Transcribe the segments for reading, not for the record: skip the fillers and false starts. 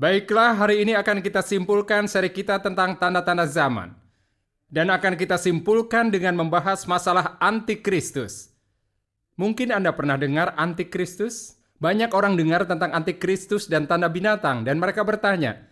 Baiklah, hari ini akan kita simpulkan seri kita tentang tanda-tanda zaman. Dan akan kita simpulkan dengan membahas masalah antikristus. Mungkin Anda pernah dengar antikristus? Banyak orang dengar tentang antikristus dan tanda binatang, dan mereka bertanya.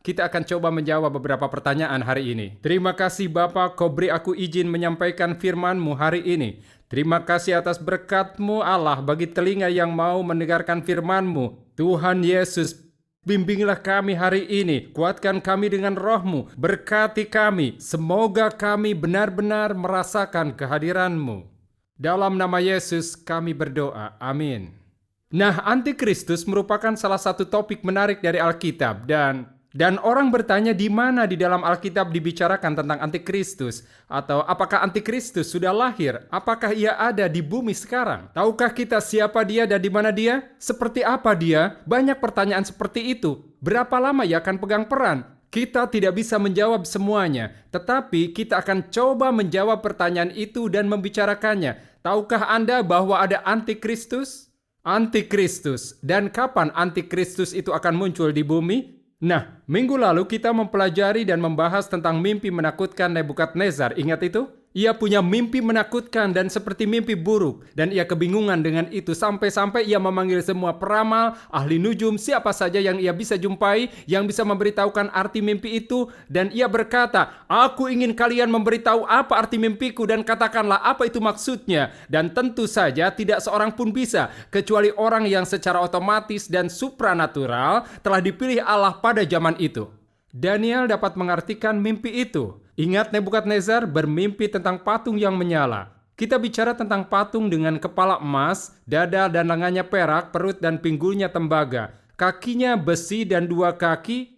Kita akan coba menjawab beberapa pertanyaan hari ini. Terima kasih Bapa, kau beri aku izin menyampaikan firman-Mu hari ini. Terima kasih atas berkat-Mu Allah bagi telinga yang mau mendengarkan firman-Mu. Tuhan Yesus, bimbinglah kami hari ini, kuatkan kami dengan roh-Mu, berkati kami, semoga kami benar-benar merasakan kehadiran-Mu. Dalam nama Yesus kami berdoa, amin. Nah, antikristus merupakan salah satu topik menarik dari Alkitab dan orang bertanya di mana di dalam Alkitab dibicarakan tentang antikristus, atau apakah antikristus sudah lahir? Apakah ia ada di bumi sekarang? Tahukah kita siapa dia dan di mana dia? Seperti apa dia? Banyak pertanyaan seperti itu. Berapa lama ia akan pegang peran? Kita tidak bisa menjawab semuanya, tetapi kita akan coba menjawab pertanyaan itu dan membicarakannya. Tahukah Anda bahwa ada antikristus? Antikristus. Dan kapan antikristus itu akan muncul di bumi? Nah, minggu lalu kita mempelajari dan membahas tentang mimpi menakutkan Nebukadnezar. Ingat itu? Ia punya mimpi menakutkan dan seperti mimpi buruk. Dan ia kebingungan dengan itu sampai-sampai ia memanggil semua peramal, ahli nujum, siapa saja yang ia bisa jumpai, yang bisa memberitahukan arti mimpi itu. Dan ia berkata, aku ingin kalian memberitahu apa arti mimpiku dan katakanlah apa itu maksudnya. Dan tentu saja tidak seorang pun bisa, kecuali orang yang secara otomatis dan supranatural telah dipilih Allah pada zaman itu. Daniel dapat mengartikan mimpi itu. Ingat, Nebukadnezar bermimpi tentang patung yang menyala. Kita bicara tentang patung dengan kepala emas, dada dan lengannya perak, perut dan pinggulnya tembaga. Kakinya besi dan dua kaki,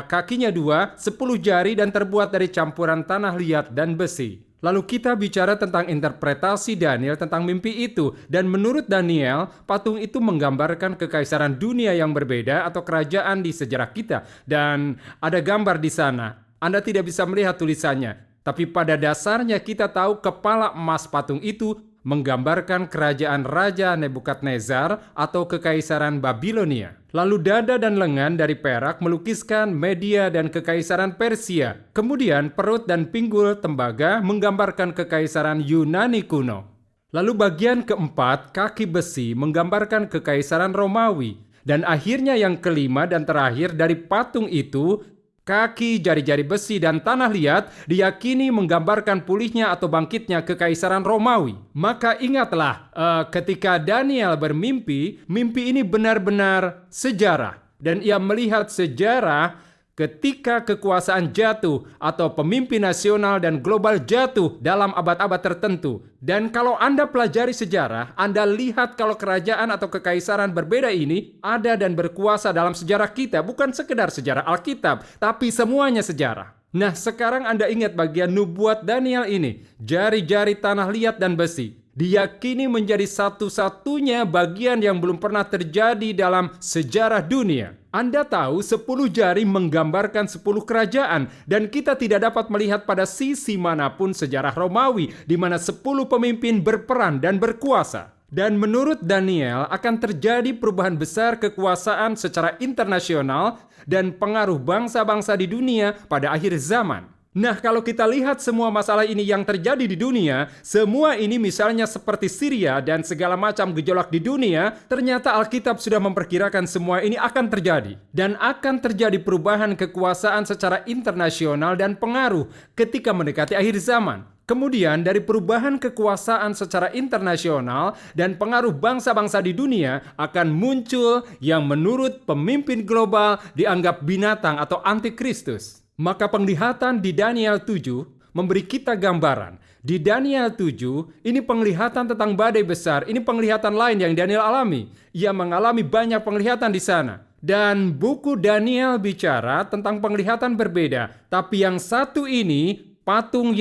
kakinya 10 jari dan terbuat dari campuran tanah liat dan besi. Lalu kita bicara tentang interpretasi Daniel tentang mimpi itu. Dan menurut Daniel, patung itu menggambarkan kekaisaran dunia yang berbeda atau kerajaan di sejarah kita. Dan ada gambar di sana. Anda tidak bisa melihat tulisannya. Tapi pada dasarnya kita tahu kepala emas patung itu menggambarkan kerajaan Raja Nebukadnezar atau kekaisaran Babilonia. Lalu dada dan lengan dari perak melukiskan Media dan kekaisaran Persia. Kemudian perut dan pinggul tembaga menggambarkan kekaisaran Yunani kuno. Lalu bagian keempat, kaki besi, menggambarkan kekaisaran Romawi. Dan akhirnya yang kelima dan terakhir dari patung itu, kaki, jari-jari besi, dan tanah liat diyakini menggambarkan pulihnya atau bangkitnya kekaisaran Romawi. Maka ingatlah, ketika Daniel bermimpi, mimpi ini benar-benar sejarah. Dan ia melihat sejarah ketika kekuasaan jatuh atau pemimpin nasional dan global jatuh dalam abad-abad tertentu. Dan kalau Anda pelajari sejarah, Anda lihat kalau kerajaan atau kekaisaran berbeda ini ada dan berkuasa dalam sejarah kita. Bukan sekedar sejarah Alkitab, tapi semuanya sejarah. Nah, sekarang Anda ingat bagian nubuat Daniel ini. Jari-jari tanah liat dan besi diyakini menjadi satu-satunya bagian yang belum pernah terjadi dalam sejarah dunia. Anda tahu 10 jari menggambarkan 10 kerajaan dan kita tidak dapat melihat pada sisi manapun sejarah Romawi di mana 10 pemimpin berperan dan berkuasa. Dan menurut Daniel akan terjadi perubahan besar kekuasaan secara internasional dan pengaruh bangsa-bangsa di dunia pada akhir zaman. Nah, kalau kita lihat semua masalah ini yang terjadi di dunia, semua ini misalnya seperti Syria dan segala macam gejolak di dunia, ternyata Alkitab sudah memperkirakan semua ini akan terjadi. Dan akan terjadi perubahan kekuasaan secara internasional dan pengaruh ketika mendekati akhir zaman. Kemudian dari perubahan kekuasaan secara internasional dan pengaruh bangsa-bangsa di dunia akan muncul yang menurut pemimpin global dianggap binatang atau antikristus. Maka penglihatan di Daniel 7 memberi kita gambaran. Di Daniel 7, ini penglihatan tentang badai besar. Ini penglihatan lain yang Daniel alami. Ia mengalami banyak penglihatan di sana. Dan buku Daniel bicara tentang penglihatan berbeda. Tapi yang satu ini, patung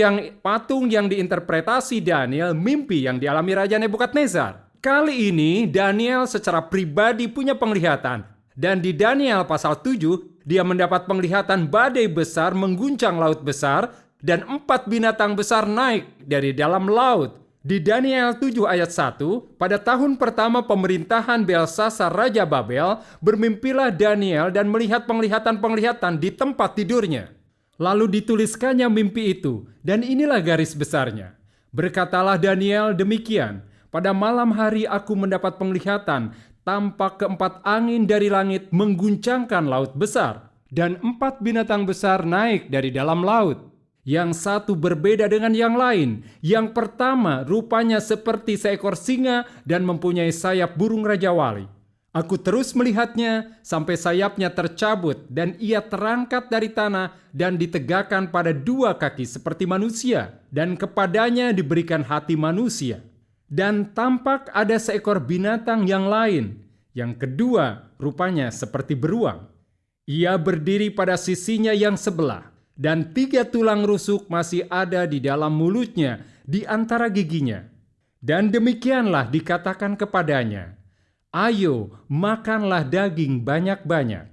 yang diinterpretasi Daniel, mimpi yang dialami Raja Nebukadnezar. Kali ini Daniel secara pribadi punya penglihatan. Dan di Daniel pasal 7, dia mendapat penglihatan badai besar mengguncang laut besar dan 4 binatang besar naik dari dalam laut. Di Daniel 7 ayat 1, pada tahun pertama pemerintahan Belsasar Raja Babel, bermimpilah Daniel dan melihat penglihatan-penglihatan di tempat tidurnya. Lalu dituliskannya mimpi itu, dan inilah garis besarnya. Berkatalah Daniel demikian, pada malam hari aku mendapat penglihatan, tampak keempat angin dari langit mengguncangkan laut besar, dan 4 binatang besar naik dari dalam laut. Yang satu berbeda dengan yang lain. Yang pertama rupanya seperti seekor singa dan mempunyai sayap burung Raja Wali. Aku terus melihatnya sampai sayapnya tercabut dan ia terangkat dari tanah dan ditegakkan pada 2 kaki seperti manusia. Dan kepadanya diberikan hati manusia. Dan tampak ada seekor binatang yang lain. Yang kedua rupanya seperti beruang. Ia berdiri pada sisinya yang sebelah. Dan 3 tulang rusuk masih ada di dalam mulutnya, di antara giginya. Dan demikianlah dikatakan kepadanya, ayo makanlah daging banyak-banyak.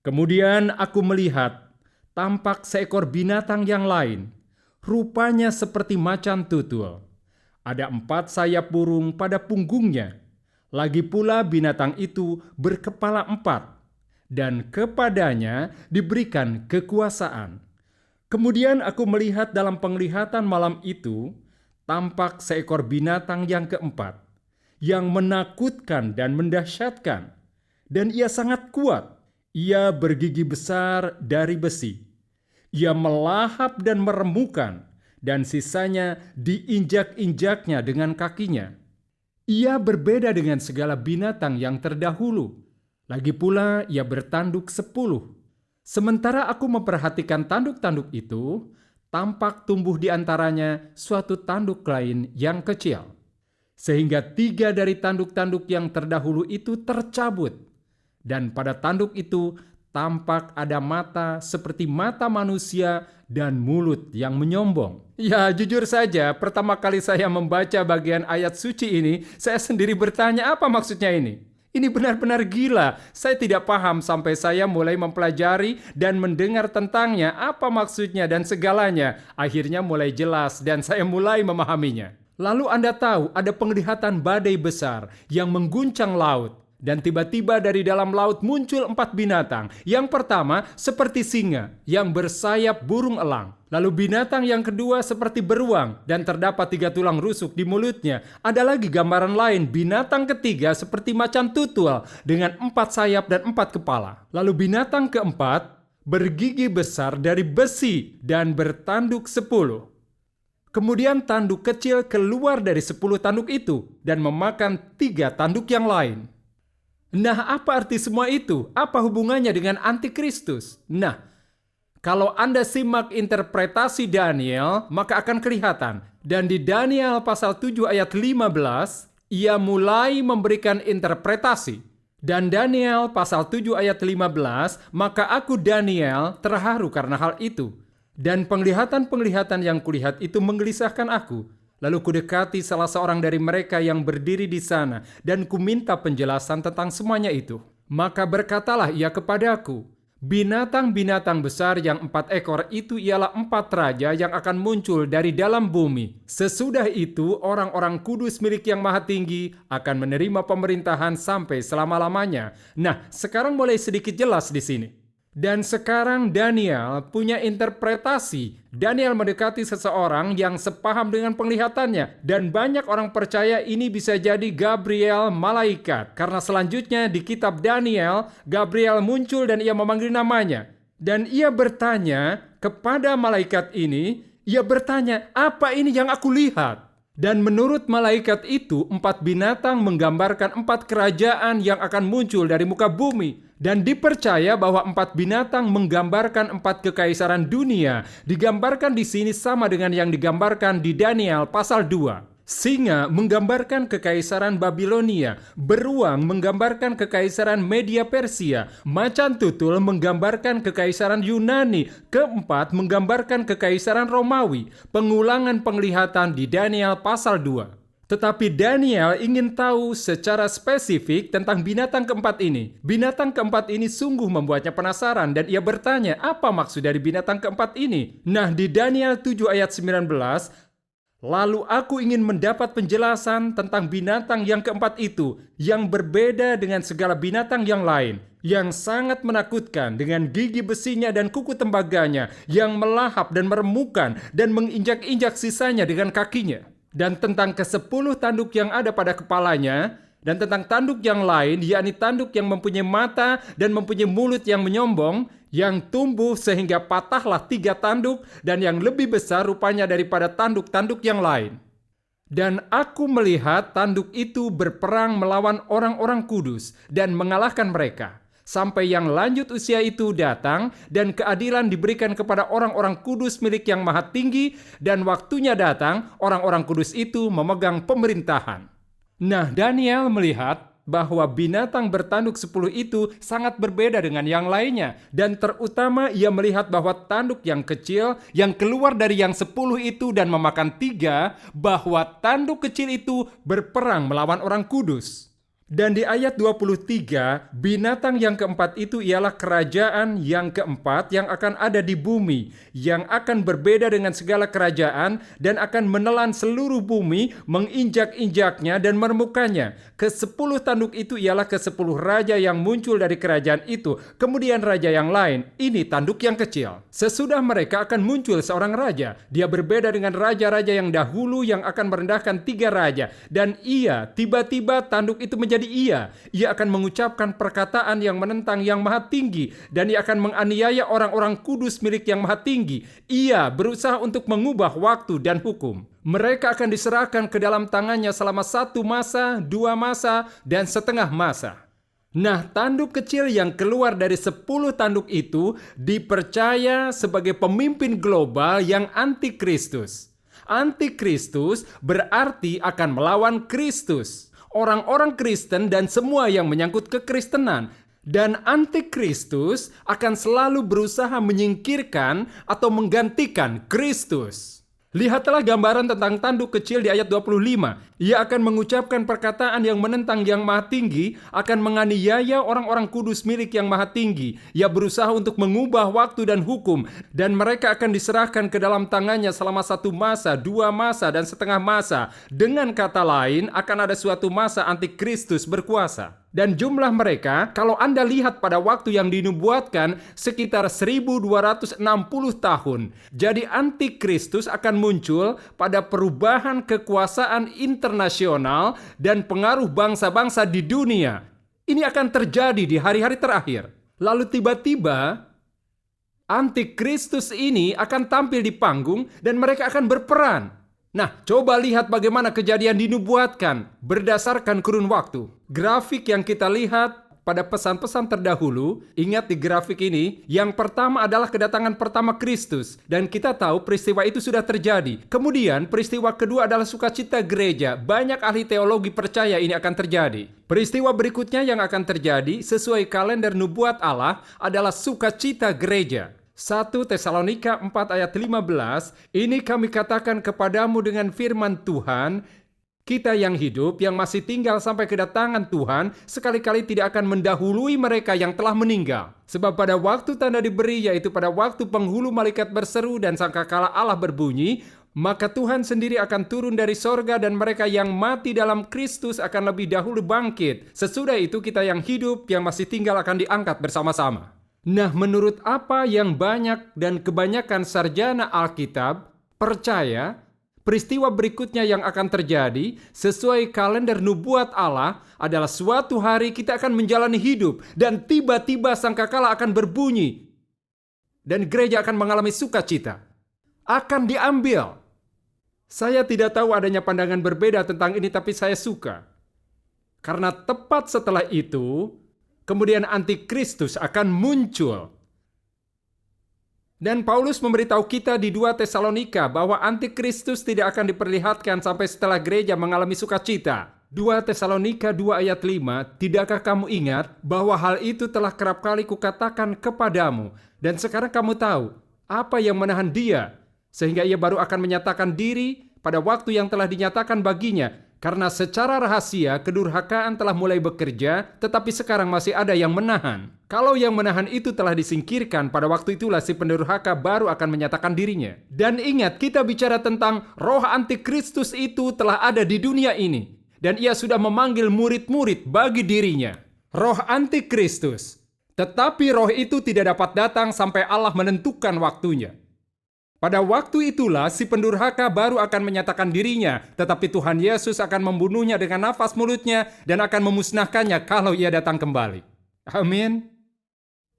Kemudian aku melihat, tampak seekor binatang yang lain, rupanya seperti macan tutul. Ada 4 sayap burung pada punggungnya. Lagi pula binatang itu berkepala 4, dan kepadanya diberikan kekuasaan. Kemudian aku melihat dalam penglihatan malam itu, tampak seekor binatang yang keempat, yang menakutkan dan mendahsyatkan. Dan ia sangat kuat, ia bergigi besar dari besi. Ia melahap dan meremukan, dan sisanya diinjak-injaknya dengan kakinya. Ia berbeda dengan segala binatang yang terdahulu. Lagi pula ia bertanduk 10. Sementara aku memperhatikan tanduk-tanduk itu, tampak tumbuh di antaranya suatu tanduk lain yang kecil. Sehingga 3 dari tanduk-tanduk yang terdahulu itu tercabut. Dan pada tanduk itu tampak ada mata seperti mata manusia dan mulut yang menyombong. Ya, jujur saja, pertama kali saya membaca bagian ayat suci ini, saya sendiri bertanya apa maksudnya ini. Ini benar-benar gila. Saya tidak paham sampai saya mulai mempelajari dan mendengar tentangnya, apa maksudnya dan segalanya. Akhirnya mulai jelas dan saya mulai memahaminya. Lalu Anda tahu ada penglihatan badai besar yang mengguncang laut. Dan tiba-tiba dari dalam laut muncul 4 binatang. Yang pertama seperti singa yang bersayap burung elang. Lalu binatang yang kedua seperti beruang dan terdapat 3 tulang rusuk di mulutnya. Ada lagi gambaran lain, binatang ketiga seperti macan tutul dengan 4 sayap dan 4 kepala. Lalu binatang keempat bergigi besar dari besi dan bertanduk 10. Kemudian tanduk kecil keluar dari 10 tanduk itu dan memakan 3 tanduk yang lain. Nah, apa arti semua itu? Apa hubungannya dengan antikristus? Nah, kalau Anda simak interpretasi Daniel, maka akan kelihatan. Dan di Daniel pasal 7 ayat 15, ia mulai memberikan interpretasi. Dan Daniel pasal 7 ayat 15, maka aku Daniel terharu karena hal itu. Dan penglihatan-penglihatan yang kulihat itu menggelisahkan aku. Lalu kudekati salah seorang dari mereka yang berdiri di sana dan kuminta penjelasan tentang semuanya itu. Maka berkatalah ia kepadaku, binatang-binatang besar yang 4 ekor itu ialah 4 raja yang akan muncul dari dalam bumi. Sesudah itu orang-orang kudus milik Yang Maha Tinggi akan menerima pemerintahan sampai selama-lamanya. Nah, sekarang mulai sedikit jelas di sini. Dan sekarang Daniel punya interpretasi. Daniel mendekati seseorang yang sepaham dengan penglihatannya. Dan banyak orang percaya ini bisa jadi Gabriel malaikat. Karena selanjutnya di kitab Daniel, Gabriel muncul dan ia memanggil namanya. Dan ia bertanya kepada malaikat ini, ia bertanya, apa ini yang aku lihat? Dan menurut malaikat itu, 4 binatang menggambarkan 4 kerajaan yang akan muncul dari muka bumi. Dan dipercaya bahwa 4 binatang menggambarkan 4 kekaisaran dunia. Digambarkan di sini sama dengan yang digambarkan di Daniel pasal 2. Singa menggambarkan kekaisaran Babilonia. Beruang menggambarkan kekaisaran Media Persia. Macan tutul menggambarkan kekaisaran Yunani. Keempat menggambarkan kekaisaran Romawi. Pengulangan penglihatan di Daniel pasal 2. Tetapi Daniel ingin tahu secara spesifik tentang binatang keempat ini. Binatang keempat ini sungguh membuatnya penasaran dan ia bertanya, apa maksud dari binatang keempat ini? Nah, di Daniel 7 ayat 19, Lalu aku ingin mendapat penjelasan tentang binatang yang keempat itu, yang berbeda dengan segala binatang yang lain, yang sangat menakutkan dengan gigi besinya dan kuku tembaganya, yang melahap dan meremukan dan menginjak-injak sisanya dengan kakinya. Dan tentang ke-10 tanduk yang ada pada kepalanya, dan tentang tanduk yang lain, yakni tanduk yang mempunyai mata dan mempunyai mulut yang menyombong, yang tumbuh sehingga patahlah 3 tanduk dan yang lebih besar rupanya daripada tanduk-tanduk yang lain. Dan aku melihat tanduk itu berperang melawan orang-orang kudus dan mengalahkan mereka, sampai yang lanjut usia itu datang dan keadilan diberikan kepada orang-orang kudus milik yang maha tinggi, dan waktunya datang orang-orang kudus itu memegang pemerintahan. Nah, Daniel melihat bahwa binatang bertanduk 10 itu sangat berbeda dengan yang lainnya. Dan terutama ia melihat bahwa tanduk yang kecil yang keluar dari yang 10 itu dan memakan 3, bahwa tanduk kecil itu berperang melawan orang kudus. Dan di ayat 23, binatang yang keempat itu ialah kerajaan yang keempat yang akan ada di bumi, yang akan berbeda dengan segala kerajaan dan akan menelan seluruh bumi, menginjak-injaknya dan meremukkannya. Ke-10 tanduk itu ialah ke-10 raja yang muncul dari kerajaan itu. Kemudian raja yang lain, ini tanduk yang kecil. Sesudah mereka akan muncul seorang raja. Dia berbeda dengan raja-raja yang dahulu yang akan merendahkan 3 raja. Dan tiba-tiba tanduk itu menjadi ia akan mengucapkan perkataan yang menentang yang maha tinggi, dan ia akan menganiaya orang-orang kudus milik yang maha tinggi. Ia berusaha untuk mengubah waktu dan hukum. Mereka akan diserahkan ke dalam tangannya selama 1 masa, 2 masa, dan setengah masa. Nah, tanduk kecil yang keluar dari 10 tanduk itu dipercaya sebagai pemimpin global yang antikristus. Antikristus berarti akan melawan Kristus, orang-orang Kristen dan semua yang menyangkut kekristenan. Dan antikristus akan selalu berusaha menyingkirkan atau menggantikan Kristus. Lihatlah gambaran tentang tanduk kecil di ayat 25. Ia akan mengucapkan perkataan yang menentang yang maha tinggi, akan menganiaya orang-orang kudus milik yang maha tinggi. Ia berusaha untuk mengubah waktu dan hukum, dan mereka akan diserahkan ke dalam tangannya selama 1 masa, 2 masa, dan setengah masa. Dengan kata lain, akan ada suatu masa antikristus berkuasa. Dan jumlah mereka, kalau Anda lihat pada waktu yang dinubuatkan, sekitar 1260 tahun. Jadi antikristus akan muncul pada perubahan kekuasaan internasional dan pengaruh bangsa-bangsa di dunia. Ini akan terjadi di hari-hari terakhir. Lalu tiba-tiba antikristus ini akan tampil di panggung dan mereka akan berperan. Nah, coba lihat bagaimana kejadian dinubuatkan berdasarkan kurun waktu. Grafik yang kita lihat pada pesan-pesan terdahulu, ingat di grafik ini, yang pertama adalah kedatangan pertama Kristus. Dan kita tahu peristiwa itu sudah terjadi. Kemudian peristiwa kedua adalah sukacita gereja. Banyak ahli teologi percaya ini akan terjadi. Peristiwa berikutnya yang akan terjadi sesuai kalender nubuat Allah adalah sukacita gereja. 1 Tesalonika 4 ayat 15, ini kami katakan kepadamu dengan firman Tuhan, kita yang hidup, yang masih tinggal sampai kedatangan Tuhan, sekali-kali tidak akan mendahului mereka yang telah meninggal. Sebab pada waktu tanda diberi, yaitu pada waktu penghulu malaikat berseru dan sangkakala Allah berbunyi, maka Tuhan sendiri akan turun dari sorga dan mereka yang mati dalam Kristus akan lebih dahulu bangkit. Sesudah itu kita yang hidup, yang masih tinggal akan diangkat bersama-sama. Nah, menurut apa yang banyak dan kebanyakan sarjana Alkitab percaya, peristiwa berikutnya yang akan terjadi sesuai kalender nubuat Allah adalah suatu hari kita akan menjalani hidup dan tiba-tiba sangkakala akan berbunyi dan gereja akan mengalami sukacita. Akan diambil. Saya tidak tahu adanya pandangan berbeda tentang ini, tapi saya suka. Karena tepat setelah itu, kemudian antikristus akan muncul. Dan Paulus memberitahu kita di 2 Tesalonika bahwa antikristus tidak akan diperlihatkan sampai setelah gereja mengalami sukacita. 2 Tesalonika 2 ayat 5, tidakkah kamu ingat bahwa hal itu telah kerap kali kukatakan kepadamu, dan sekarang kamu tahu apa yang menahan dia, sehingga ia baru akan menyatakan diri pada waktu yang telah dinyatakan baginya. Karena secara rahasia kedurhakaan telah mulai bekerja, tetapi sekarang masih ada yang menahan. Kalau yang menahan itu telah disingkirkan, pada waktu itulah si pendurhaka baru akan menyatakan dirinya. Dan ingat, kita bicara tentang roh antikristus itu telah ada di dunia ini. Dan ia sudah memanggil murid-murid bagi dirinya. Roh antikristus. Tetapi roh itu tidak dapat datang sampai Allah menentukan waktunya. Pada waktu itulah si pendurhaka baru akan menyatakan dirinya, tetapi Tuhan Yesus akan membunuhnya dengan nafas mulutnya dan akan memusnahkannya kalau ia datang kembali. Amin.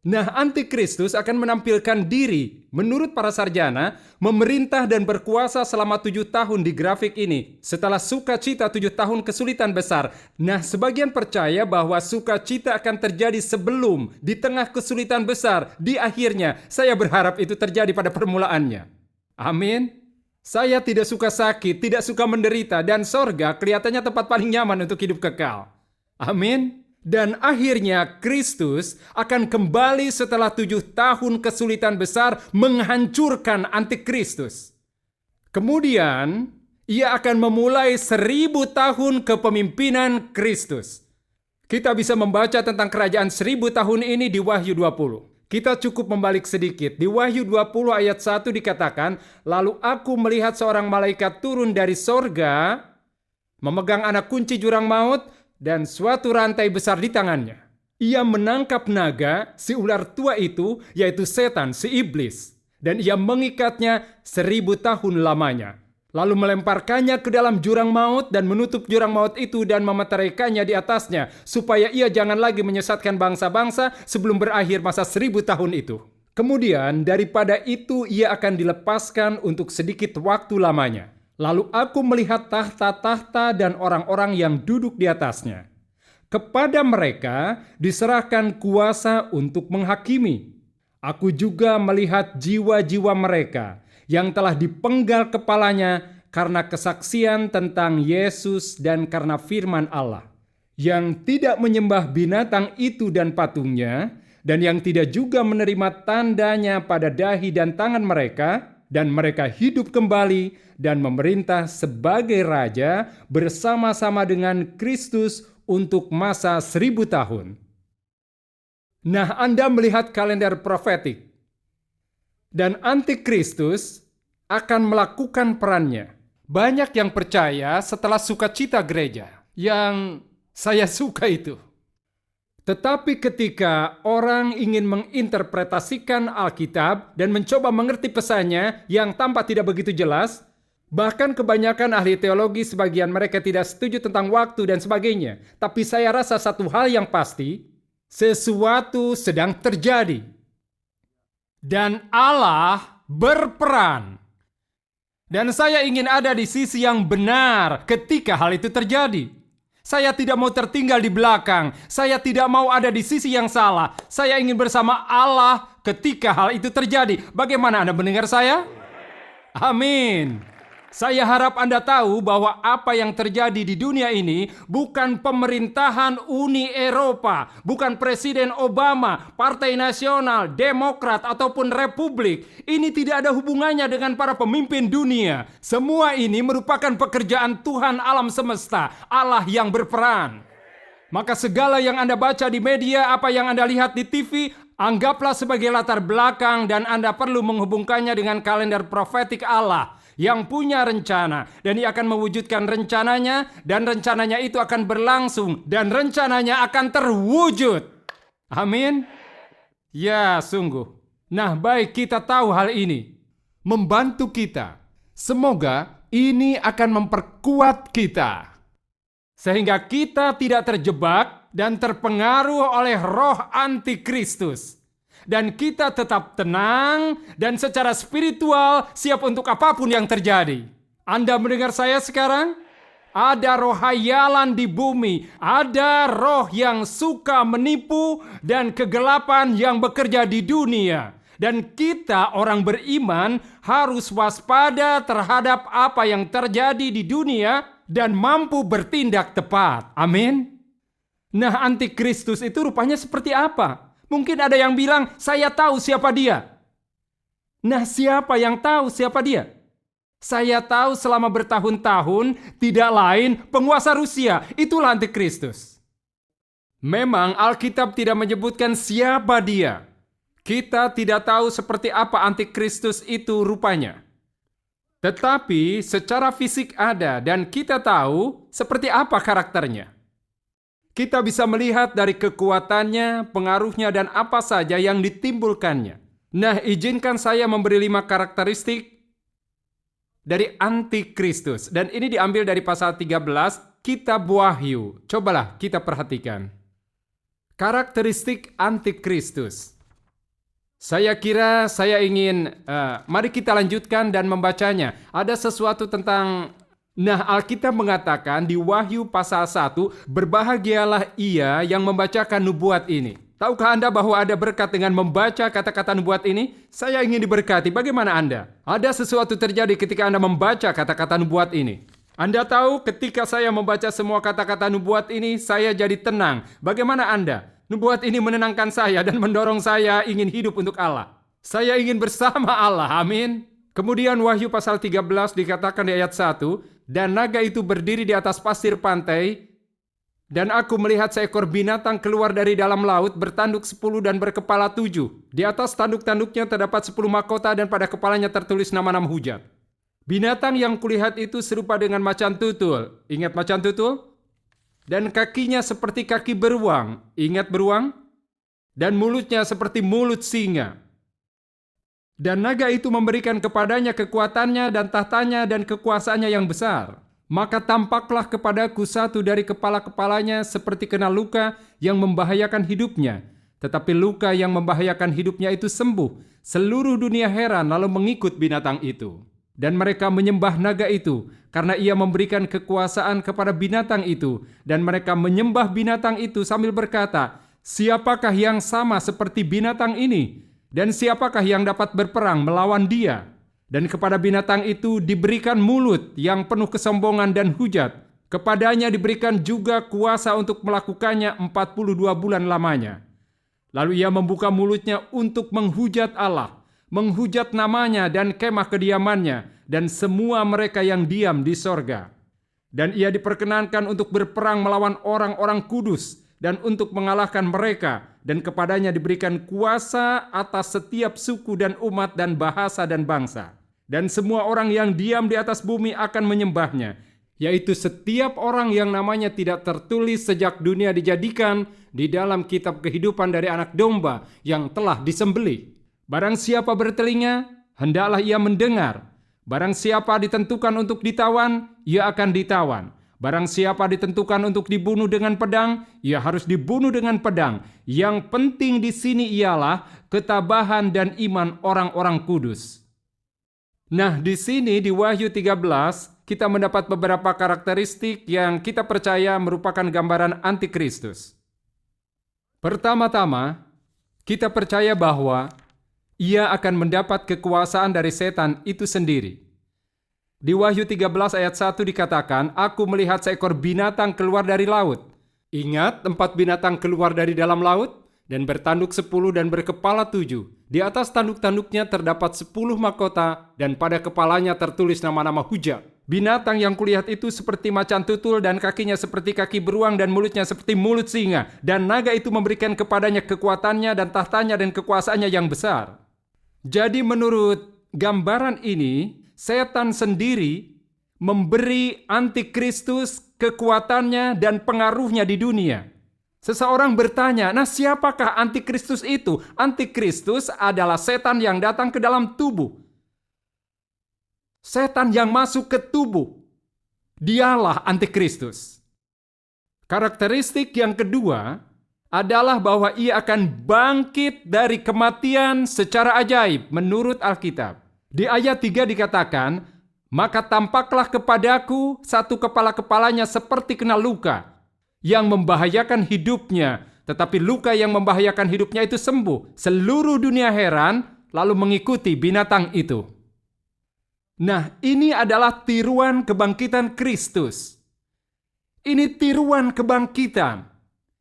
Nah, antikristus akan menampilkan diri, menurut para sarjana, memerintah dan berkuasa selama 7 tahun di grafik ini, setelah sukacita 7 tahun kesulitan besar. Nah, sebagian percaya bahwa sukacita akan terjadi sebelum, di tengah kesulitan besar, di akhirnya. Saya berharap itu terjadi pada permulaannya. Amin. Saya tidak suka sakit, tidak suka menderita, dan sorga kelihatannya tempat paling nyaman untuk hidup kekal. Amin. Dan akhirnya Kristus akan kembali setelah 7 tahun kesulitan besar menghancurkan antikristus. Kemudian, ia akan memulai 1000 tahun kepemimpinan Kristus. Kita bisa membaca tentang kerajaan 1000 tahun ini di Wahyu 20. Kita cukup membalik sedikit. Di Wahyu 20 ayat 1 dikatakan, "Lalu aku melihat seorang malaikat turun dari sorga, memegang anak kunci jurang maut, dan suatu rantai besar di tangannya. Ia menangkap naga, si ular tua itu, yaitu setan, si iblis. Dan ia mengikatnya 1000 tahun lamanya. Lalu melemparkannya ke dalam jurang maut dan menutup jurang maut itu dan memeteraikannya di atasnya, supaya ia jangan lagi menyesatkan bangsa-bangsa sebelum berakhir masa 1000 tahun itu. Kemudian daripada itu ia akan dilepaskan untuk sedikit waktu lamanya. Lalu aku melihat tahta-tahta dan orang-orang yang duduk di atasnya. Kepada mereka diserahkan kuasa untuk menghakimi. Aku juga melihat jiwa-jiwa mereka yang telah dipenggal kepalanya karena kesaksian tentang Yesus dan karena firman Allah. Yang tidak menyembah binatang itu dan patungnya, dan yang tidak juga menerima tandanya pada dahi dan tangan mereka, dan mereka hidup kembali dan memerintah sebagai raja bersama-sama dengan Kristus untuk masa 1000 tahun. Nah, Anda melihat kalender profetik. Dan antikristus akan melakukan perannya. Banyak yang percaya setelah sukacita gereja. Yang saya suka itu. Tetapi ketika orang ingin menginterpretasikan Alkitab dan mencoba mengerti pesannya yang tampak tidak begitu jelas, bahkan kebanyakan ahli teologi sebagian mereka tidak setuju tentang waktu dan sebagainya. Tapi saya rasa satu hal yang pasti, sesuatu sedang terjadi. Dan Allah berperan. Dan saya ingin ada di sisi yang benar ketika hal itu terjadi. Saya tidak mau tertinggal di belakang. Saya tidak mau ada di sisi yang salah. Saya ingin bersama Allah ketika hal itu terjadi. Bagaimana Anda mendengar saya? Amin. Saya harap Anda tahu bahwa apa yang terjadi di dunia ini bukan pemerintahan Uni Eropa, bukan Presiden Obama, Partai Nasional, Demokrat, ataupun Republik. Ini tidak ada hubungannya dengan para pemimpin dunia. Semua ini merupakan pekerjaan Tuhan alam semesta, Allah yang berperan. Maka segala yang Anda baca di media, apa yang Anda lihat di TV, anggaplah sebagai latar belakang dan Anda perlu menghubungkannya dengan kalender profetik Allah yang punya rencana, dan ia akan mewujudkan rencananya, dan rencananya itu akan berlangsung, dan rencananya akan terwujud. Amin. Ya, sungguh. Nah, baik, kita tahu hal ini membantu kita. Semoga ini akan memperkuat kita, sehingga kita tidak terjebak dan terpengaruh oleh roh antikristus. Dan kita tetap tenang dan secara spiritual siap untuk apapun yang terjadi. Anda mendengar saya sekarang? Ada roh hayalan di bumi. Ada roh yang suka menipu dan kegelapan yang bekerja di dunia. Dan kita orang beriman harus waspada terhadap apa yang terjadi di dunia dan mampu bertindak tepat. Amin. Nah, antikristus itu rupanya seperti apa? Mungkin ada yang bilang, saya tahu siapa dia. Nah, siapa yang tahu siapa dia? Saya tahu selama bertahun-tahun tidak lain penguasa Rusia, itulah antikristus. Memang Alkitab tidak menyebutkan siapa dia. Kita tidak tahu seperti apa antikristus itu rupanya. Tetapi secara fisik ada dan kita tahu seperti apa karakternya. Kita bisa melihat dari kekuatannya, pengaruhnya, dan apa saja yang ditimbulkannya. Nah, izinkan saya memberi 5 karakteristik dari antikristus. Dan ini diambil dari pasal 13, kitab Wahyu. Cobalah kita perhatikan. Karakteristik antikristus. Saya kira saya ingin, mari kita lanjutkan dan membacanya. Ada sesuatu tentang, Alkitab mengatakan di Wahyu pasal 1, berbahagialah ia yang membacakan nubuat ini. Tahukah Anda bahwa ada berkat dengan membaca kata-kata nubuat ini? Saya ingin diberkati, bagaimana Anda? Ada sesuatu terjadi ketika Anda membaca kata-kata nubuat ini. Anda tahu ketika saya membaca semua kata-kata nubuat ini, saya jadi tenang. Bagaimana Anda? Nubuat ini menenangkan saya dan mendorong saya ingin hidup untuk Allah. Saya ingin bersama Allah, amin. Kemudian Wahyu pasal 13 dikatakan di ayat 1, dan naga itu berdiri di atas pasir pantai, dan aku melihat seekor binatang keluar dari dalam laut bertanduk 10 dan berkepala 7. Di atas tanduk-tanduknya terdapat 10 mahkota dan pada kepalanya tertulis nama-nama hujat. Binatang yang kulihat itu serupa dengan macan tutul. Ingat macan tutul? Dan kakinya seperti kaki beruang. Ingat beruang? Dan mulutnya seperti mulut singa. Dan naga itu memberikan kepadanya kekuatannya dan tahtanya dan kekuasaannya yang besar. Maka tampaklah kepadaku satu dari kepala-kepalanya seperti kena luka yang membahayakan hidupnya. Tetapi luka yang membahayakan hidupnya itu sembuh. Seluruh dunia heran lalu mengikut binatang itu. Dan mereka menyembah naga itu, karena ia memberikan kekuasaan kepada binatang itu. Dan mereka menyembah binatang itu sambil berkata, siapakah yang sama seperti binatang ini? Dan siapakah yang dapat berperang melawan dia? Dan kepada binatang itu diberikan mulut yang penuh kesombongan dan hujat. Kepadanya diberikan juga kuasa untuk melakukannya 42 bulan lamanya. Lalu ia membuka mulutnya untuk menghujat Allah, menghujat namanya dan kemah kediamannya, dan semua mereka yang diam di sorga. Dan ia diperkenankan untuk berperang melawan orang-orang kudus, dan untuk mengalahkan mereka, dan kepadanya diberikan kuasa atas setiap suku dan umat dan bahasa dan bangsa. Dan semua orang yang diam di atas bumi akan menyembahnya, yaitu setiap orang yang namanya tidak tertulis sejak dunia dijadikan di dalam kitab kehidupan dari anak domba yang telah disembelih. Barang siapa bertelinga, hendaklah ia mendengar. Barang siapa ditentukan untuk ditawan, ia akan ditawan. Barang siapa ditentukan untuk dibunuh dengan pedang, ia harus dibunuh dengan pedang. Yang penting di sini ialah ketabahan dan iman orang-orang kudus. Nah, di sini di Wahyu 13, kita mendapat beberapa karakteristik yang kita percaya merupakan gambaran antikristus. Pertama-tama, kita percaya bahwa ia akan mendapat kekuasaan dari setan itu sendiri. Di Wahyu 13 ayat 1 dikatakan, aku melihat seekor binatang keluar dari laut. Ingat, 4 binatang keluar dari dalam laut, dan bertanduk 10 dan berkepala 7. Di atas tanduk-tanduknya terdapat 10 mahkota, dan pada kepalanya tertulis nama-nama hujat. Binatang yang kulihat itu seperti macan tutul, dan kakinya seperti kaki beruang, dan mulutnya seperti mulut singa. Dan naga itu memberikan kepadanya kekuatannya dan tahtanya dan kekuasaannya yang besar. Jadi menurut gambaran ini, setan sendiri memberi antikristus kekuatannya dan pengaruhnya di dunia. Seseorang bertanya, nah siapakah antikristus itu? Antikristus adalah setan yang datang ke dalam tubuh. Setan yang masuk ke tubuh. Dialah antikristus. Karakteristik yang kedua adalah bahwa ia akan bangkit dari kematian secara ajaib menurut Alkitab. Di ayat 3 dikatakan, maka tampaklah kepadaku satu kepala-kepalanya seperti kena luka yang membahayakan hidupnya, tetapi luka yang membahayakan hidupnya itu sembuh. Seluruh dunia heran lalu mengikuti binatang itu. Nah, ini adalah tiruan kebangkitan Kristus. Ini tiruan kebangkitan.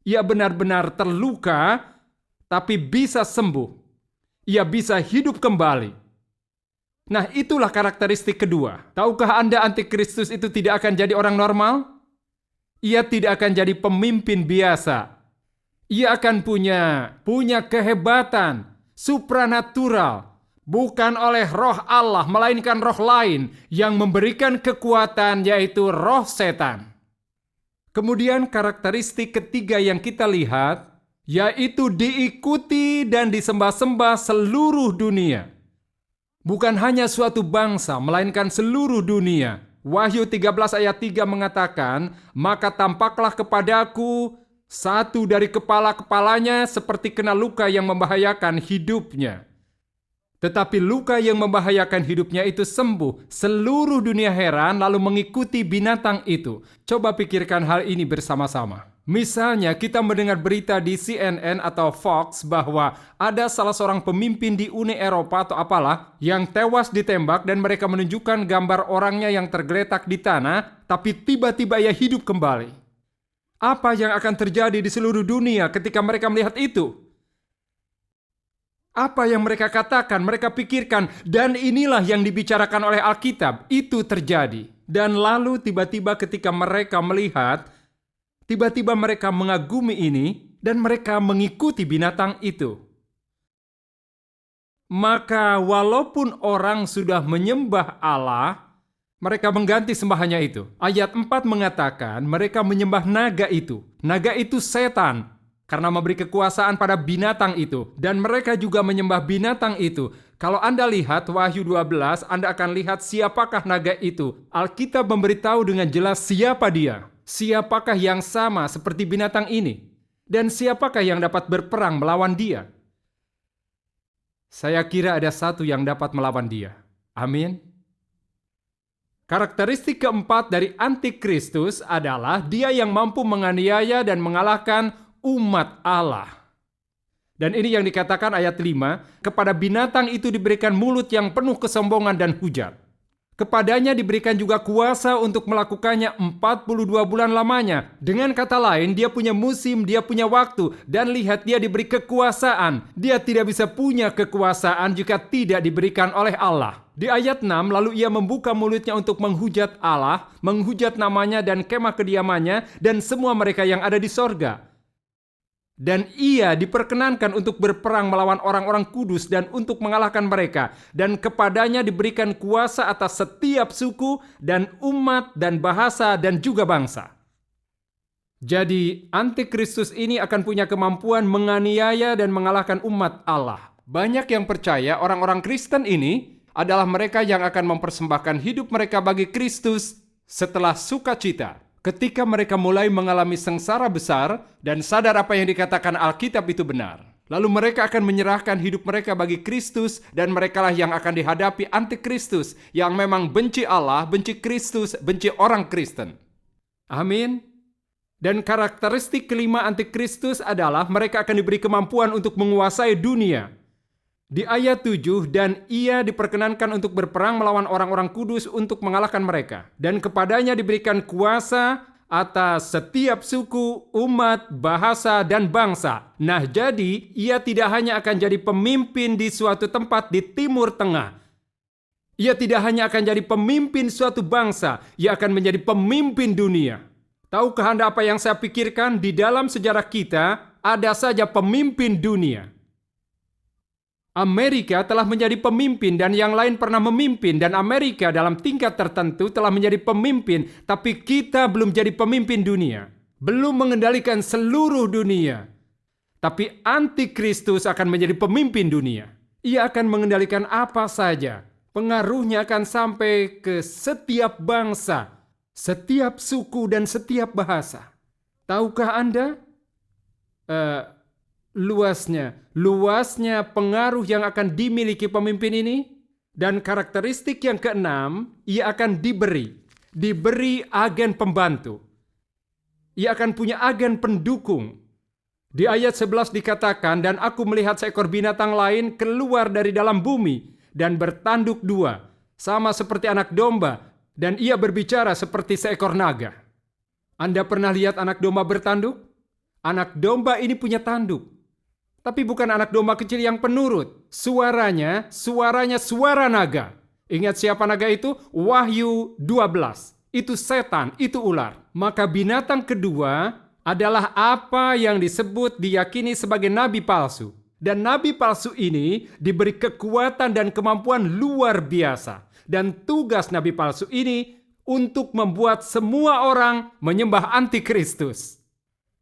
Ia benar-benar terluka, tapi bisa sembuh. Ia bisa hidup kembali. Nah, itulah karakteristik kedua. Tahukah Anda antikristus itu tidak akan jadi orang normal? Ia tidak akan jadi pemimpin biasa. Ia akan punya kehebatan supranatural, bukan oleh roh Allah, melainkan roh lain yang memberikan kekuatan, yaitu roh setan. Kemudian karakteristik ketiga yang kita lihat, yaitu diikuti dan disembah-sembah seluruh dunia. Bukan hanya suatu bangsa, melainkan seluruh dunia. Wahyu 13 ayat 3 mengatakan, "Maka tampaklah kepadaku satu dari kepala-kepalanya seperti kena luka yang membahayakan hidupnya. Tetapi luka yang membahayakan hidupnya itu sembuh. Seluruh dunia heran lalu mengikuti binatang itu." Coba pikirkan hal ini bersama-sama. Misalnya kita mendengar berita di CNN atau Fox bahwa ada salah seorang pemimpin di Uni Eropa atau apalah yang tewas ditembak dan mereka menunjukkan gambar orangnya yang tergeletak di tanah, tapi tiba-tiba ia hidup kembali. Apa yang akan terjadi di seluruh dunia ketika mereka melihat itu? Apa yang mereka katakan, mereka pikirkan, dan inilah yang dibicarakan oleh Alkitab, itu terjadi. Dan lalu tiba-tiba ketika mereka melihat, tiba-tiba mereka mengagumi ini dan mereka mengikuti binatang itu. Maka walaupun orang sudah menyembah Allah, mereka mengganti sembahannya itu. Ayat 4 mengatakan mereka menyembah naga itu. Naga itu setan karena memberi kekuasaan pada binatang itu. Dan mereka juga menyembah binatang itu. Kalau Anda lihat Wahyu 12, Anda akan lihat siapakah naga itu. Alkitab memberitahu dengan jelas siapa dia. Siapakah yang sama seperti binatang ini? Dan siapakah yang dapat berperang melawan dia? Saya kira ada satu yang dapat melawan dia. Amin. Karakteristik keempat dari antikristus adalah dia yang mampu menganiaya dan mengalahkan umat Allah. Dan ini yang dikatakan ayat 5, kepada binatang itu diberikan mulut yang penuh kesombongan dan hujat. Kepadanya diberikan juga kuasa untuk melakukannya 42 bulan lamanya. Dengan kata lain, dia punya musim, dia punya waktu. Dan lihat, dia diberi kekuasaan. Dia tidak bisa punya kekuasaan jika tidak diberikan oleh Allah. Di ayat 6, lalu ia membuka mulutnya untuk menghujat Allah, menghujat namanya dan kemah kediamannya, dan semua mereka yang ada di sorga. Dan ia diperkenankan untuk berperang melawan orang-orang kudus dan untuk mengalahkan mereka. Dan kepadanya diberikan kuasa atas setiap suku dan umat dan bahasa dan juga bangsa. Jadi antikristus ini akan punya kemampuan menganiaya dan mengalahkan umat Allah. Banyak yang percaya orang-orang Kristen ini adalah mereka yang akan mempersembahkan hidup mereka bagi Kristus setelah sukacita. Ketika mereka mulai mengalami sengsara besar dan sadar apa yang dikatakan Alkitab itu benar. Lalu mereka akan menyerahkan hidup mereka bagi Kristus dan merekalah yang akan dihadapi antikristus yang memang benci Allah, benci Kristus, benci orang Kristen. Amin. Dan karakteristik kelima antikristus adalah mereka akan diberi kemampuan untuk menguasai dunia. Di ayat 7, dan ia diperkenankan untuk berperang melawan orang-orang kudus untuk mengalahkan mereka. Dan kepadanya diberikan kuasa atas setiap suku, umat, bahasa, dan bangsa. Nah, jadi ia tidak hanya akan jadi pemimpin di suatu tempat di Timur Tengah. Ia tidak hanya akan jadi pemimpin suatu bangsa, ia akan menjadi pemimpin dunia. Tahukah Anda apa yang saya pikirkan? Di dalam sejarah kita, ada saja pemimpin dunia. Amerika telah menjadi pemimpin dan yang lain pernah memimpin, dan Amerika dalam tingkat tertentu telah menjadi pemimpin, tapi kita belum jadi pemimpin dunia. Belum mengendalikan seluruh dunia. Tapi antikristus akan menjadi pemimpin dunia. Ia akan mengendalikan apa saja. Pengaruhnya akan sampai ke setiap bangsa, setiap suku dan setiap bahasa. Tahukah Anda? Luasnya pengaruh yang akan dimiliki pemimpin ini. Dan karakteristik yang keenam, ia akan diberi agen pembantu. Ia akan punya agen pendukung. Di ayat 11 dikatakan, dan aku melihat seekor binatang lain keluar dari dalam bumi dan bertanduk dua, sama seperti anak domba, dan ia berbicara seperti seekor naga. Anda pernah lihat anak domba bertanduk? Anak domba ini punya tanduk. Tapi bukan anak domba kecil yang penurut. Suaranya suara naga. Ingat siapa naga itu? Wahyu 12. Itu setan, itu ular. Maka binatang kedua adalah apa yang disebut diyakini sebagai nabi palsu. Dan nabi palsu ini diberi kekuatan dan kemampuan luar biasa. Dan tugas nabi palsu ini untuk membuat semua orang menyembah antikristus.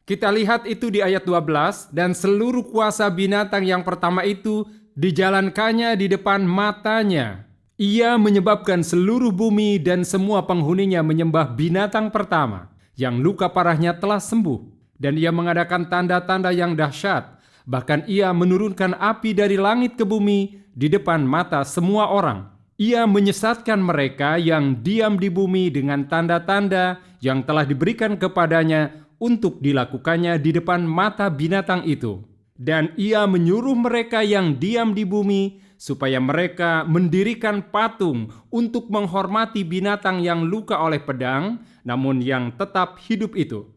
Kita lihat itu di ayat 12, dan seluruh kuasa binatang yang pertama itu dijalankannya di depan matanya. Ia menyebabkan seluruh bumi dan semua penghuninya menyembah binatang pertama, yang luka parahnya telah sembuh. Dan ia mengadakan tanda-tanda yang dahsyat. Bahkan ia menurunkan api dari langit ke bumi di depan mata semua orang. Ia menyesatkan mereka yang diam di bumi dengan tanda-tanda yang telah diberikan kepadanya untuk dilakukannya di depan mata binatang itu. Dan ia menyuruh mereka yang diam di bumi supaya mereka mendirikan patung untuk menghormati binatang yang luka oleh pedang, namun yang tetap hidup itu.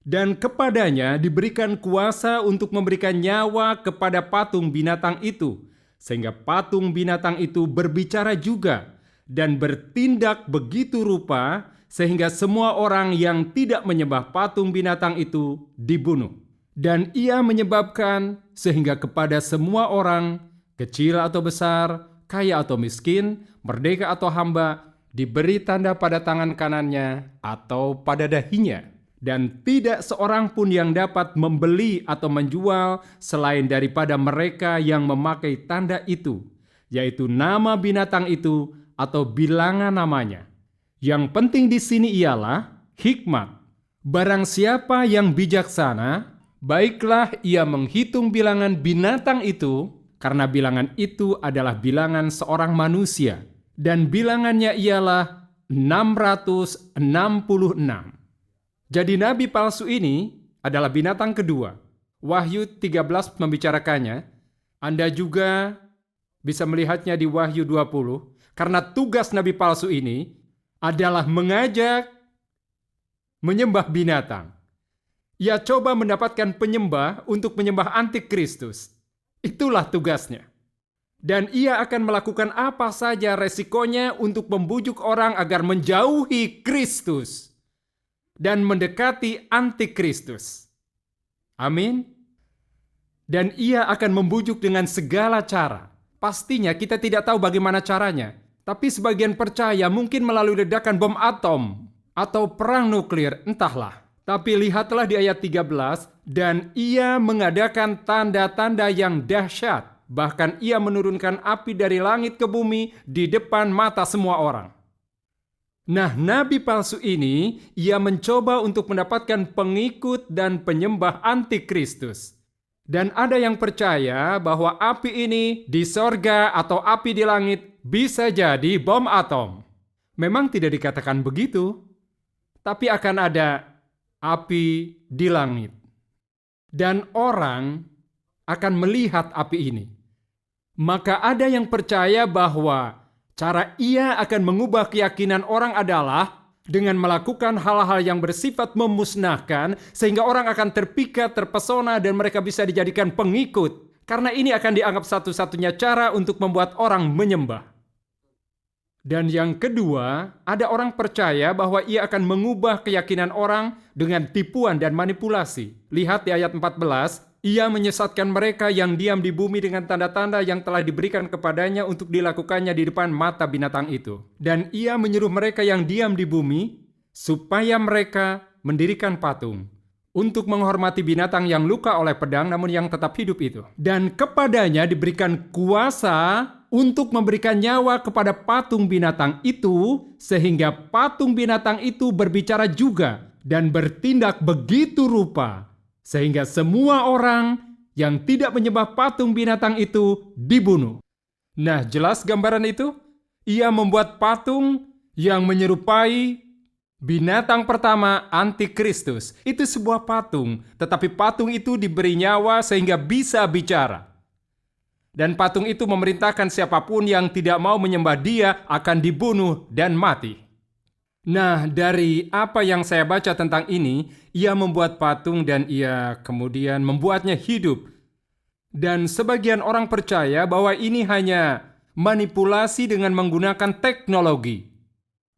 Dan kepadanya diberikan kuasa untuk memberikan nyawa kepada patung binatang itu, sehingga patung binatang itu berbicara juga dan bertindak begitu rupa sehingga semua orang yang tidak menyembah patung binatang itu dibunuh. Dan ia menyebabkan sehingga kepada semua orang, kecil atau besar, kaya atau miskin, merdeka atau hamba, diberi tanda pada tangan kanannya atau pada dahinya. Dan tidak seorang pun yang dapat membeli atau menjual selain daripada mereka yang memakai tanda itu, yaitu nama binatang itu atau bilangan namanya. Yang penting di sini ialah hikmat. Barang siapa yang bijaksana, baiklah ia menghitung bilangan binatang itu, karena bilangan itu adalah bilangan seorang manusia. Dan bilangannya ialah 666. Jadi nabi palsu ini adalah binatang kedua. Wahyu 13 membicarakannya. Anda juga bisa melihatnya di Wahyu 20. Karena tugas nabi palsu ini adalah mengajak menyembah binatang. Ia coba mendapatkan penyembah untuk menyembah antikristus. Itulah tugasnya. Dan ia akan melakukan apa saja resikonya untuk membujuk orang agar menjauhi Kristus dan mendekati antikristus. Amin. Dan ia akan membujuk dengan segala cara. Pastinya kita tidak tahu bagaimana caranya. Tapi sebagian percaya mungkin melalui ledakan bom atom atau perang nuklir, entahlah. Tapi lihatlah di ayat 13, dan ia mengadakan tanda-tanda yang dahsyat. Bahkan ia menurunkan api dari langit ke bumi di depan mata semua orang. Nah, nabi palsu ini, ia mencoba untuk mendapatkan pengikut dan penyembah antikristus. Dan ada yang percaya bahwa api ini di sorga atau api di langit bisa jadi bom atom. Memang tidak dikatakan begitu, tapi akan ada api di langit. Dan orang akan melihat api ini. Maka ada yang percaya bahwa cara ia akan mengubah keyakinan orang adalah dengan melakukan hal-hal yang bersifat memusnahkan, sehingga orang akan terpikat, terpesona, dan mereka bisa dijadikan pengikut. Karena ini akan dianggap satu-satunya cara untuk membuat orang menyembah. Dan yang kedua, ada orang percaya bahwa ia akan mengubah keyakinan orang dengan tipuan dan manipulasi. Lihat di ayat 14, ia menyesatkan mereka yang diam di bumi dengan tanda-tanda yang telah diberikan kepadanya untuk dilakukannya di depan mata binatang itu. Dan ia menyuruh mereka yang diam di bumi supaya mereka mendirikan patung untuk menghormati binatang yang luka oleh pedang namun yang tetap hidup itu. Dan kepadanya diberikan kuasa untuk memberikan nyawa kepada patung binatang itu, sehingga patung binatang itu berbicara juga dan bertindak begitu rupa, sehingga semua orang yang tidak menyembah patung binatang itu dibunuh. Nah, jelas gambaran itu? Ia membuat patung yang menyerupai binatang pertama, antikristus. Itu sebuah patung, tetapi patung itu diberi nyawa sehingga bisa bicara. Dan patung itu memerintahkan siapapun yang tidak mau menyembah dia akan dibunuh dan mati. Nah, dari apa yang saya baca tentang ini, ia membuat patung dan ia kemudian membuatnya hidup. Dan sebagian orang percaya bahwa ini hanya manipulasi dengan menggunakan teknologi.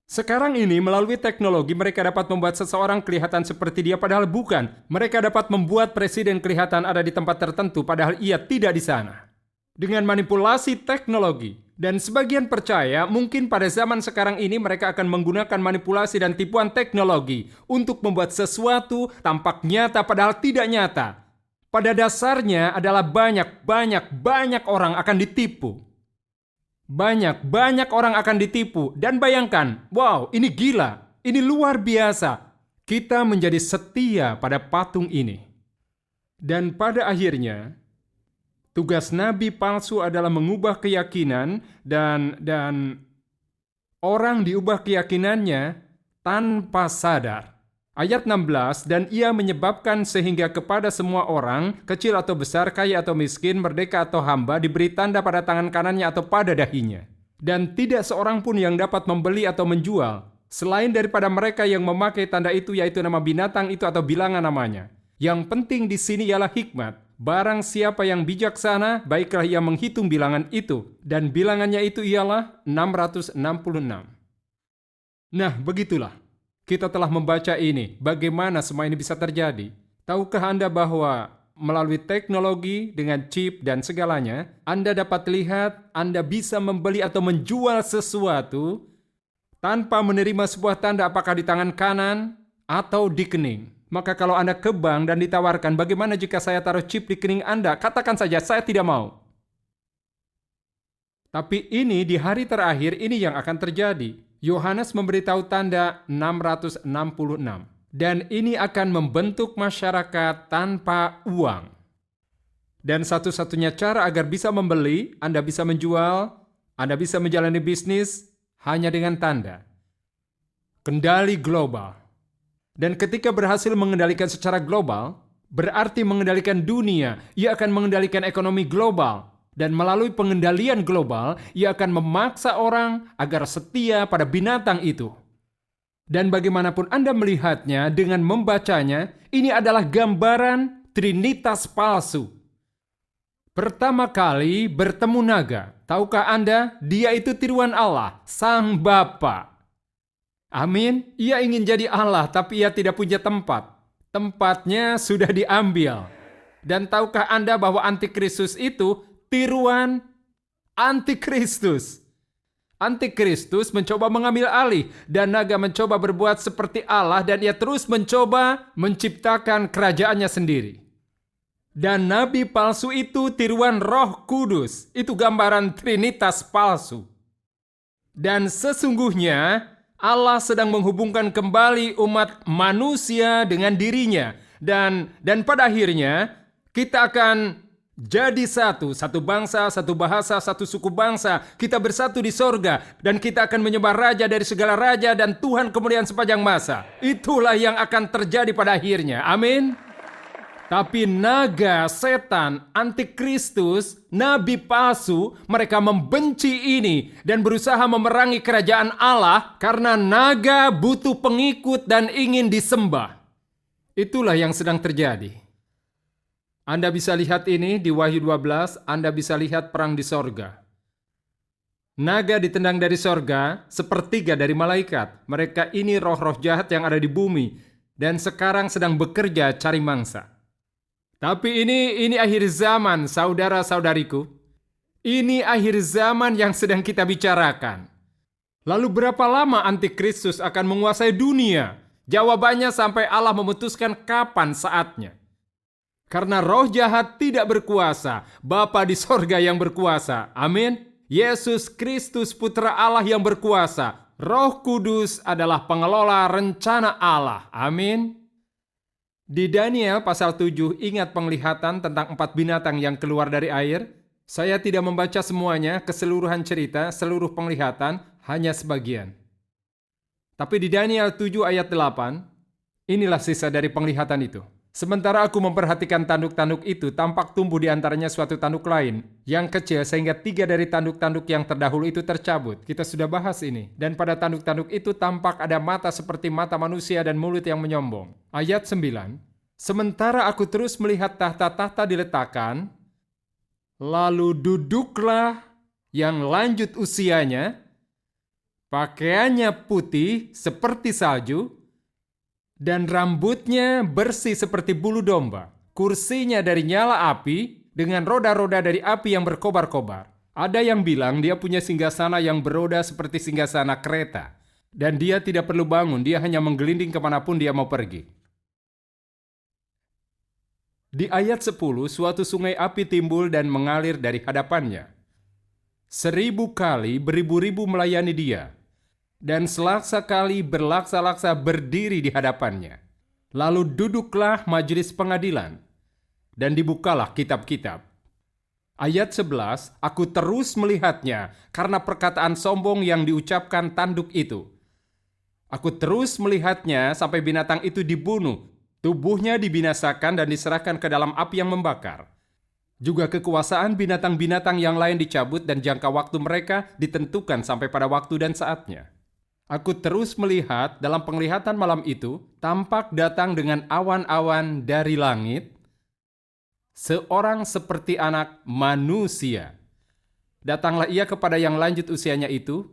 Sekarang ini melalui teknologi mereka dapat membuat seseorang kelihatan seperti dia padahal bukan. Mereka dapat membuat presiden kelihatan ada di tempat tertentu padahal ia tidak di sana. Dengan manipulasi teknologi. Dan sebagian percaya mungkin pada zaman sekarang ini mereka akan menggunakan manipulasi dan tipuan teknologi untuk membuat sesuatu tampak nyata padahal tidak nyata. Pada dasarnya adalah banyak orang akan ditipu. Banyak orang akan ditipu. Dan bayangkan, wow, ini gila, ini luar biasa. Kita menjadi setia pada patung ini. Dan pada akhirnya, tugas nabi palsu adalah mengubah keyakinan dan orang diubah keyakinannya tanpa sadar. Ayat 16, dan ia menyebabkan sehingga kepada semua orang, kecil atau besar, kaya atau miskin, merdeka atau hamba, diberi tanda pada tangan kanannya atau pada dahinya. Dan tidak seorang pun yang dapat membeli atau menjual, selain daripada mereka yang memakai tanda itu, yaitu nama binatang itu atau bilangan namanya. Yang penting di sini ialah hikmat. Barang siapa yang bijaksana, baiklah ia menghitung bilangan itu. Dan bilangannya itu ialah 666. Nah, begitulah. Kita telah membaca ini, bagaimana semua ini bisa terjadi. Tahukah Anda bahwa melalui teknologi dengan chip dan segalanya, Anda dapat lihat Anda bisa membeli atau menjual sesuatu tanpa menerima sebuah tanda apakah di tangan kanan atau di kening. Maka kalau Anda ke bank dan ditawarkan, bagaimana jika saya taruh chip di kening Anda? Katakan saja, saya tidak mau. Tapi ini di hari terakhir ini yang akan terjadi. Yohanes memberitahu tanda 666. Dan ini akan membentuk masyarakat tanpa uang. Dan satu-satunya cara agar bisa membeli, Anda bisa menjual, Anda bisa menjalani bisnis, hanya dengan tanda. Kendali global. Dan ketika berhasil mengendalikan secara global, berarti mengendalikan dunia, ia akan mengendalikan ekonomi global. Dan melalui pengendalian global, ia akan memaksa orang agar setia pada binatang itu. Dan bagaimanapun Anda melihatnya dengan membacanya, ini adalah gambaran Trinitas palsu. Pertama kali bertemu naga. Tahukah Anda, dia itu tiruan Allah, Sang Bapa. Amin. Ia ingin jadi Allah, tapi ia tidak punya tempat. Tempatnya sudah diambil. Dan tahukah Anda bahwa antikristus itu tiruan antikristus. Antikristus mencoba mengambil alih dan naga mencoba berbuat seperti Allah dan ia terus mencoba menciptakan kerajaannya sendiri. Dan nabi palsu itu tiruan Roh Kudus. Itu gambaran Trinitas palsu. Dan sesungguhnya Allah sedang menghubungkan kembali umat manusia dengan dirinya. Dan pada akhirnya kita akan jadi satu bangsa, satu bahasa, satu suku bangsa. Kita bersatu di sorga. Dan kita akan menyebar raja dari segala raja dan Tuhan kemuliaan sepanjang masa. Itulah yang akan terjadi pada akhirnya. Amin. Tapi naga, setan, antikristus, nabi palsu, mereka membenci ini dan berusaha memerangi kerajaan Allah karena naga butuh pengikut dan ingin disembah. Itulah yang sedang terjadi. Anda bisa lihat ini di Wahyu 12, Anda bisa lihat perang di sorga. Naga ditendang dari sorga, sepertiga dari malaikat. Mereka ini roh-roh jahat yang ada di bumi dan sekarang sedang bekerja cari mangsa. Tapi ini akhir zaman, saudara-saudariku. Ini akhir zaman yang sedang kita bicarakan. Lalu berapa lama antikristus akan menguasai dunia? Jawabannya sampai Allah memutuskan kapan saatnya. Karena roh jahat tidak berkuasa, Bapa di sorga yang berkuasa. Amin. Yesus Kristus Putra Allah yang berkuasa. Roh Kudus adalah pengelola rencana Allah. Amin. Di Daniel pasal 7, ingat penglihatan tentang 4 binatang yang keluar dari air? Saya tidak membaca semuanya, keseluruhan cerita, seluruh penglihatan, hanya sebagian. Tapi di Daniel 7 ayat 8, inilah sisa dari penglihatan itu. Sementara aku memperhatikan tanduk-tanduk itu, tampak tumbuh di antaranya suatu tanduk lain, yang kecil sehingga 3 dari tanduk-tanduk yang terdahulu itu tercabut. Kita sudah bahas ini. Dan pada tanduk-tanduk itu tampak ada mata seperti mata manusia dan mulut yang menyombong. Ayat 9, sementara aku terus melihat tahta-tahta diletakkan, lalu duduklah yang lanjut usianya, pakaiannya putih seperti salju, dan rambutnya bersih seperti bulu domba. Kursinya dari nyala api dengan roda-roda dari api yang berkobar-kobar. Ada yang bilang dia punya singgasana yang beroda seperti singgasana kereta. Dan dia tidak perlu bangun, dia hanya menggelinding kemanapun dia mau pergi. Di ayat 10, suatu sungai api timbul dan mengalir dari hadapannya. 1000 kali beribu-ribu melayani dia, dan selaksa kali berlaksa-laksa berdiri di hadapannya. Lalu duduklah majelis pengadilan, dan dibukalah kitab-kitab. Ayat 11, aku terus melihatnya karena perkataan sombong yang diucapkan tanduk itu. Aku terus melihatnya sampai binatang itu dibunuh, tubuhnya dibinasakan dan diserahkan ke dalam api yang membakar. Juga kekuasaan binatang-binatang yang lain dicabut dan jangka waktu mereka ditentukan sampai pada waktu dan saatnya. Aku terus melihat dalam penglihatan malam itu, tampak datang dengan awan-awan dari langit, seorang seperti anak manusia. Datanglah ia kepada yang lanjut usianya itu,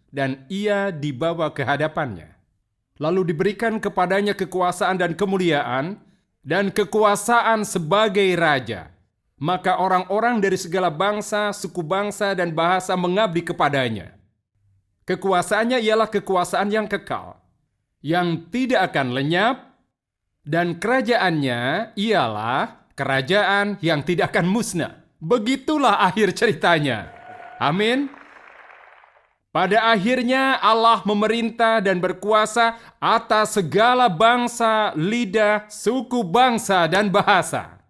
dan ia dibawa ke hadapannya. Lalu diberikan kepadanya kekuasaan dan kemuliaan, dan kekuasaan sebagai raja. Maka orang-orang dari segala bangsa, suku bangsa, dan bahasa mengabdi kepadanya. Kekuasaannya ialah kekuasaan yang kekal, yang tidak akan lenyap, dan kerajaannya ialah kerajaan yang tidak akan musnah. Begitulah akhir ceritanya. Amin. Pada akhirnya Allah memerintah dan berkuasa atas segala bangsa, lidah, suku bangsa, dan bahasa.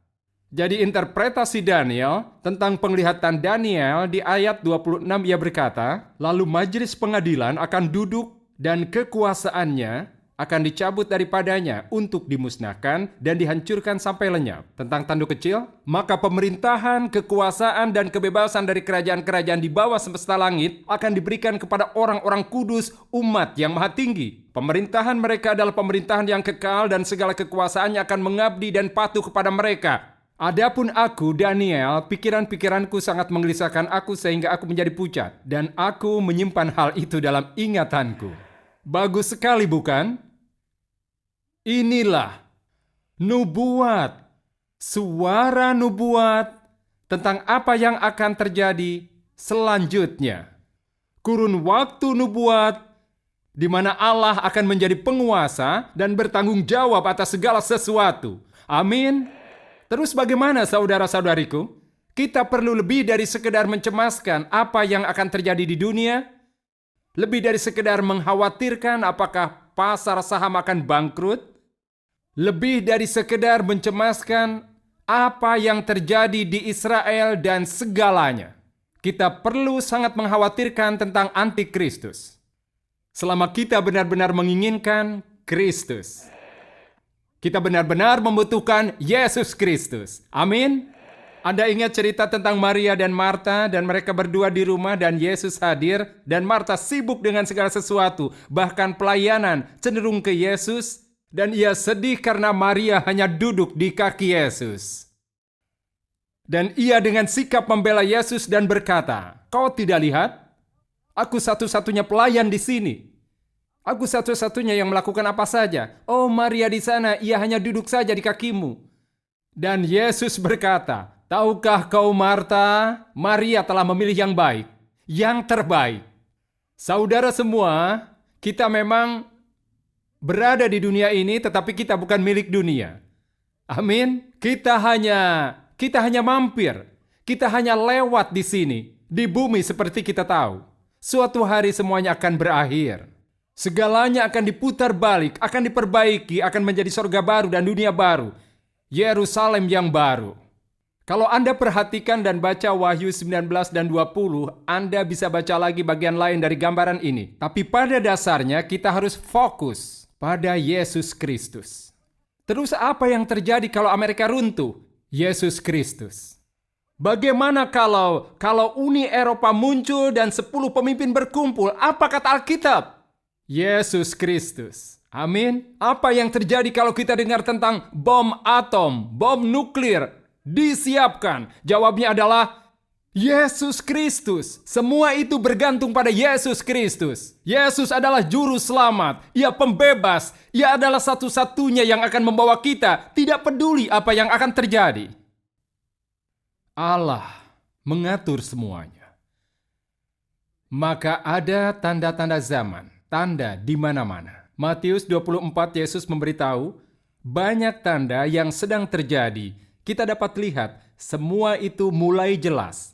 Jadi interpretasi Daniel tentang penglihatan Daniel di ayat 26 ia berkata, lalu majelis pengadilan akan duduk dan kekuasaannya akan dicabut daripadanya untuk dimusnahkan dan dihancurkan sampai lenyap. Tentang tanduk kecil, maka pemerintahan, kekuasaan, dan kebebasan dari kerajaan-kerajaan di bawah semesta langit akan diberikan kepada orang-orang kudus, umat yang maha tinggi. Pemerintahan mereka adalah pemerintahan yang kekal dan segala kekuasaannya akan mengabdi dan patuh kepada mereka. Adapun aku, Daniel, pikiran-pikiranku sangat menggelisahkan aku sehingga aku menjadi pucat. Dan aku menyimpan hal itu dalam ingatanku. Bagus sekali bukan? Inilah nubuat, suara nubuat tentang apa yang akan terjadi selanjutnya. Kurun waktu nubuat di mana Allah akan menjadi penguasa dan bertanggung jawab atas segala sesuatu. Amin. Terus bagaimana saudara-saudariku? Kita perlu lebih dari sekedar mencemaskan apa yang akan terjadi di dunia. Lebih dari sekedar mengkhawatirkan apakah pasar saham akan bangkrut. Lebih dari sekedar mencemaskan apa yang terjadi di Israel dan segalanya. Kita perlu sangat mengkhawatirkan tentang antikristus. Selama kita benar-benar menginginkan Kristus. Kita benar-benar membutuhkan Yesus Kristus. Amin. Anda ingat cerita tentang Maria dan Marta dan mereka berdua di rumah dan Yesus hadir dan Marta sibuk dengan segala sesuatu, bahkan pelayanan cenderung ke Yesus dan ia sedih karena Maria hanya duduk di kaki Yesus. Dan ia dengan sikap membela Yesus dan berkata, "Kau tidak lihat? Aku satu-satunya pelayan di sini. Aku satu-satunya yang melakukan apa saja. Oh, Maria di sana, ia hanya duduk saja di kakimu." Dan Yesus berkata, "Tahukah kau Marta, Maria telah memilih yang baik, yang terbaik." Saudara semua, kita memang berada di dunia ini tetapi kita bukan milik dunia. Amin. Kita hanya mampir. Kita hanya lewat di sini, di bumi seperti kita tahu. Suatu hari semuanya akan berakhir. Segalanya akan diputar balik, akan diperbaiki, akan menjadi surga baru dan dunia baru. Yerusalem yang baru. Kalau Anda perhatikan dan baca Wahyu 19 dan 20, Anda bisa baca lagi bagian lain dari gambaran ini. Tapi pada dasarnya kita harus fokus pada Yesus Kristus. Terus apa yang terjadi kalau Amerika runtuh? Yesus Kristus. Bagaimana kalau Uni Eropa muncul dan 10 pemimpin berkumpul? Apa kata Alkitab? Yesus Kristus. Amin. Apa yang terjadi kalau kita dengar tentang bom atom, bom nuklir? Disiapkan. Jawabnya adalah Yesus Kristus. Semua itu bergantung pada Yesus Kristus. Yesus adalah juru selamat. Ia pembebas. Ia adalah satu-satunya yang akan membawa kita, tidak peduli apa yang akan terjadi. Allah mengatur semuanya. Maka ada tanda-tanda zaman, tanda di mana-mana. Matius 24, Yesus memberitahu, banyak tanda yang sedang terjadi. Kita dapat lihat, semua itu mulai jelas.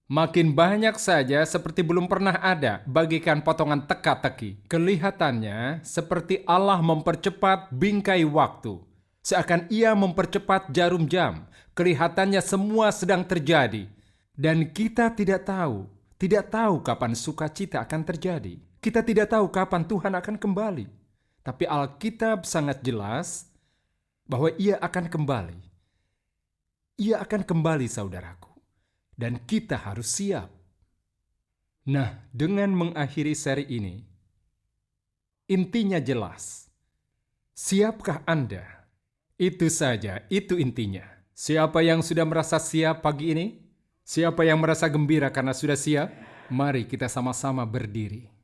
Makin banyak saja seperti belum pernah ada, bagaikan potongan teka-teki. Kelihatannya seperti Allah mempercepat bingkai waktu. Seakan ia mempercepat jarum jam. Kelihatannya semua sedang terjadi. Dan kita tidak tahu kapan sukacita akan terjadi. Kita tidak tahu kapan Tuhan akan kembali. Tapi Alkitab sangat jelas bahwa ia akan kembali. Ia akan kembali, saudaraku. Dan kita harus siap. Nah, dengan mengakhiri seri ini, intinya jelas. Siapkah Anda? Itu saja, itu intinya. Siapa yang sudah merasa siap pagi ini? Siapa yang merasa gembira karena sudah siap? Mari kita sama-sama berdiri.